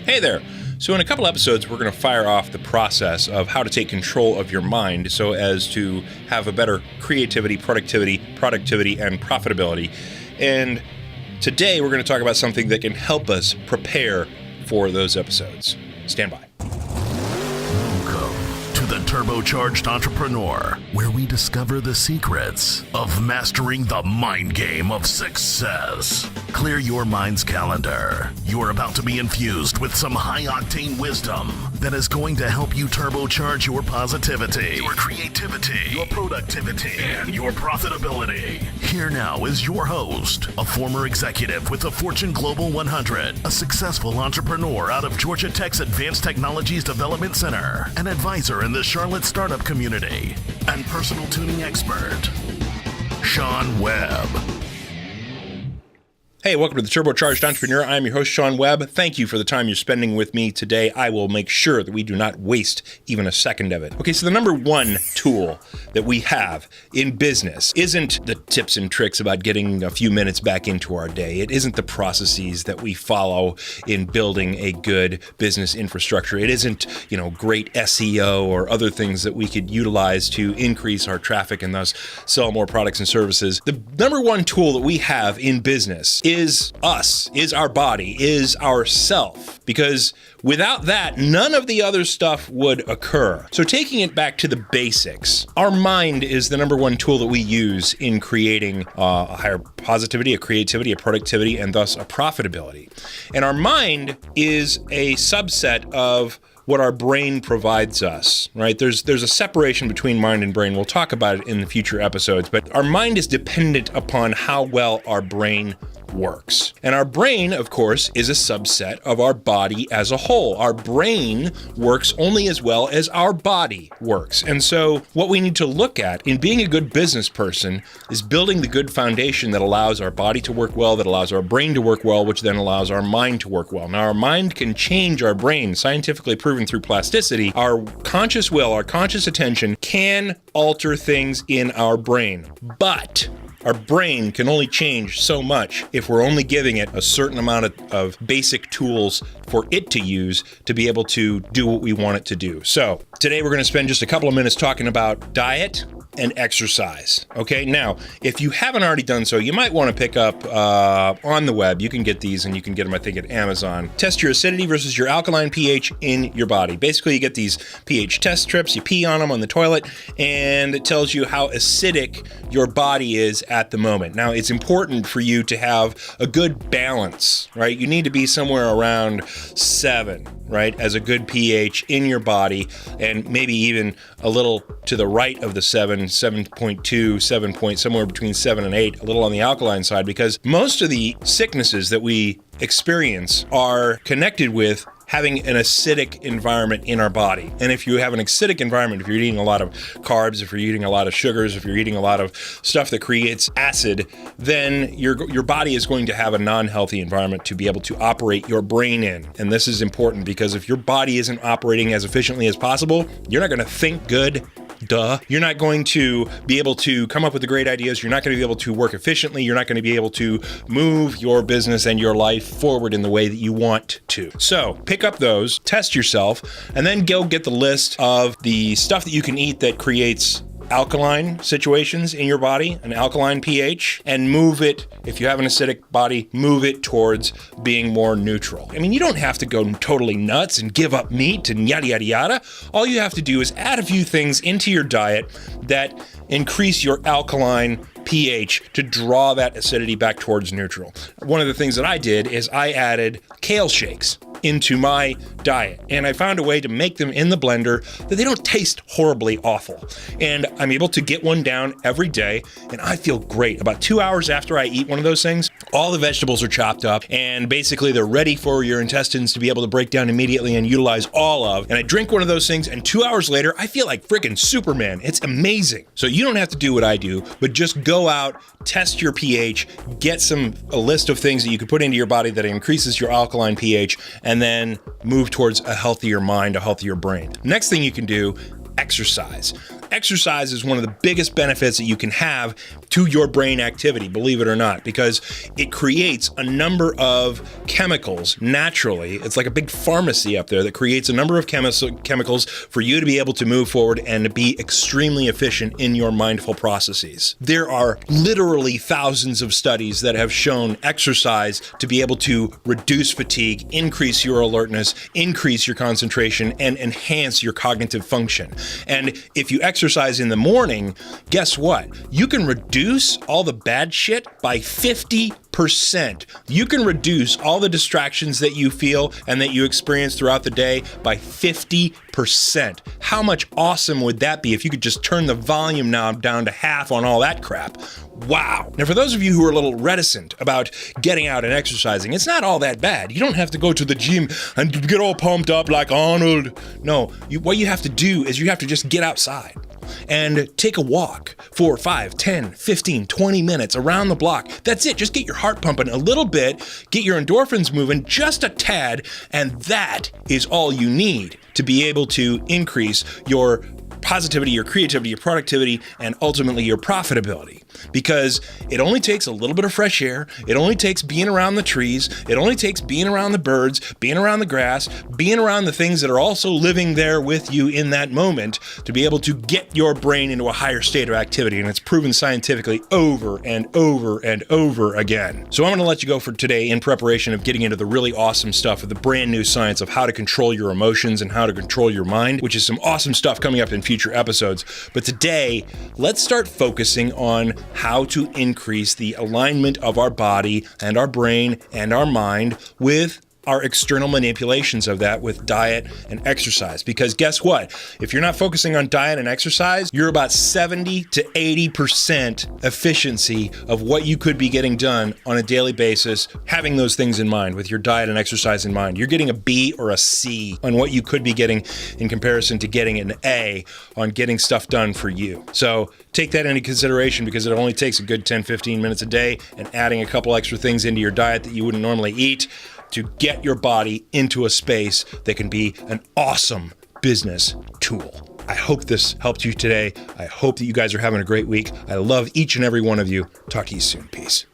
Hey there! So in a couple episodes, we're going to fire off the process of how to take control of your mind so as to have a better creativity, productivity, and profitability. And today we're going to talk about something that can help us prepare for those episodes. Stand by. Welcome to the Turbocharged Entrepreneur, where we discover the secrets of mastering the mind game of success. Clear your mind's calendar. You're about to be infused with some high-octane wisdom that is going to help you turbocharge your positivity, your creativity, your productivity, and your profitability. Here now is your host, a former executive with the Fortune Global 100, a successful entrepreneur out of Georgia Tech's Advanced Technologies Development Center, an advisor in the Charlotte startup community, and personal tuning expert, Sean Webb. Hey, welcome to the Turbocharged Entrepreneur. I'm your host, Sean Webb. Thank you for the time you're spending with me today. I will make sure that we do not waste even a second of it. Okay, so the number one tool that we have in business isn't the tips and tricks about getting a few minutes back into our day. It isn't the processes that we follow in building a good business infrastructure. It isn't, great SEO or other things that we could utilize to increase our traffic and thus sell more products and services. The number one tool that we have in business is us, is our body, is our self. Because without that, none of the other stuff would occur. So taking it back to the basics, our mind is the number one tool that we use in creating a higher positivity, a creativity, a productivity, and thus a profitability. And our mind is a subset of what our brain provides us, right? There's a separation between mind and brain. We'll talk about it in the future episodes, but our mind is dependent upon how well our brain works. And our brain, of course, is a subset of our body as a whole. Our brain works only as well as our body works. And so what we need to look at in being a good business person is building the good foundation that allows our body to work well, that allows our brain to work well, which then allows our mind to work well. Now, our mind can change our brain, scientifically proven through plasticity. Our conscious will, our conscious attention can alter things in our brain, but our brain can only change so much if we're only giving it a certain amount of basic tools for it to use to be able to do what we want it to do. So today we're going to spend just a couple of minutes talking about diet and exercise. Okay, now, if you haven't already done so, you might want to pick up on the web. You can get these and you can get them, I think, at Amazon. Test your acidity versus your alkaline pH in your body. Basically, you get these pH test strips, you pee on them on the toilet, and it tells you how acidic your body is at the moment. Now, it's important for you to have a good balance, right? You need to be somewhere around 7, right, as a good pH in your body, and maybe even a little to the right of the 7.2, 7 point, somewhere between 7 and 8, a little on the alkaline side, because most of the sicknesses that we experience are connected with having an acidic environment in our body. And if you have an acidic environment, if you're eating a lot of carbs, if you're eating a lot of sugars, if you're eating a lot of stuff that creates acid, then your body is going to have a non-healthy environment to be able to operate your brain in. And this is important because if your body isn't operating as efficiently as possible, you're not going to think good. Duh. You're not going to be able to come up with the great ideas. You're not going to be able to work efficiently. You're not going to be able to move your business and your life forward in the way that you want to. So pick up those, test yourself, and then go get the list of the stuff that you can eat that creates alkaline situations in your body, an alkaline pH, and move it, if you have an acidic body, move it towards being more neutral. I mean, you don't have to go totally nuts and give up meat and yada, yada, yada. All you have to do is add a few things into your diet that increase your alkaline pH to draw that acidity back towards neutral. One of the things that I did is I added kale shakes into my diet, and I found a way to make them in the blender that they don't taste horribly awful. And I'm able to get one down every day, and I feel great. About 2 hours after I eat one of those things, all the vegetables are chopped up, and basically they're ready for your intestines to be able to break down immediately and utilize all of. And I drink one of those things, and 2 hours later, I feel like freaking Superman. It's amazing. So you don't have to do what I do, but just go out, test your pH, get a list of things that you can put into your body that increases your alkaline pH, and then move towards a healthier mind, a healthier brain. Next thing you can do, exercise. exercise is one of the biggest benefits that you can have to your brain activity, believe it or not, because it creates a number of chemicals naturally. It's like a big pharmacy up there that creates a number of chemicals for you to be able to move forward and to be extremely efficient in your mindful processes. There are literally thousands of studies that have shown exercise to be able to reduce fatigue, increase your alertness, increase your concentration, and enhance your cognitive function. And if you exercise in the morning, guess what? You can reduce all the bad shit by 50%. You can reduce all the distractions that you feel and that you experience throughout the day by 50%. How much awesome would that be if you could just turn the volume knob down to half on all that crap? Wow. Now, for those of you who are a little reticent about getting out and exercising, it's not all that bad. You don't have to go to the gym and get all pumped up like Arnold. No, what you have to do is you have to just get outside and take a walk for 5, 10, 15, 20 minutes around the block. That's it. Just get your heart pumping a little bit, get your endorphins moving just a tad, and that is all you need to be able to increase your positivity, your creativity, your productivity, and ultimately your profitability. Because it only takes a little bit of fresh air. It only takes being around the trees. It only takes being around the birds, being around the grass, being around the things that are also living there with you in that moment to be able to get your brain into a higher state of activity. And it's proven scientifically over and over and over again. So I'm going to let you go for today in preparation of getting into the really awesome stuff of the brand new science of how to control your emotions and how to control your mind, which is some awesome stuff coming up in future episodes. But today, let's start focusing on how to increase the alignment of our body and our brain and our mind with our external manipulations of that with diet and exercise. Because guess what? If you're not focusing on diet and exercise, you're about 70 to 80% efficiency of what you could be getting done on a daily basis, having those things in mind with your diet and exercise in mind. You're getting a B or a C on what you could be getting in comparison to getting an A on getting stuff done for you. So take that into consideration because it only takes a good 10, 15 minutes a day and adding a couple extra things into your diet that you wouldn't normally eat to get your body into a space that can be an awesome business tool. I hope this helped you today. I hope that you guys are having a great week. I love each and every one of you. Talk to you soon. Peace.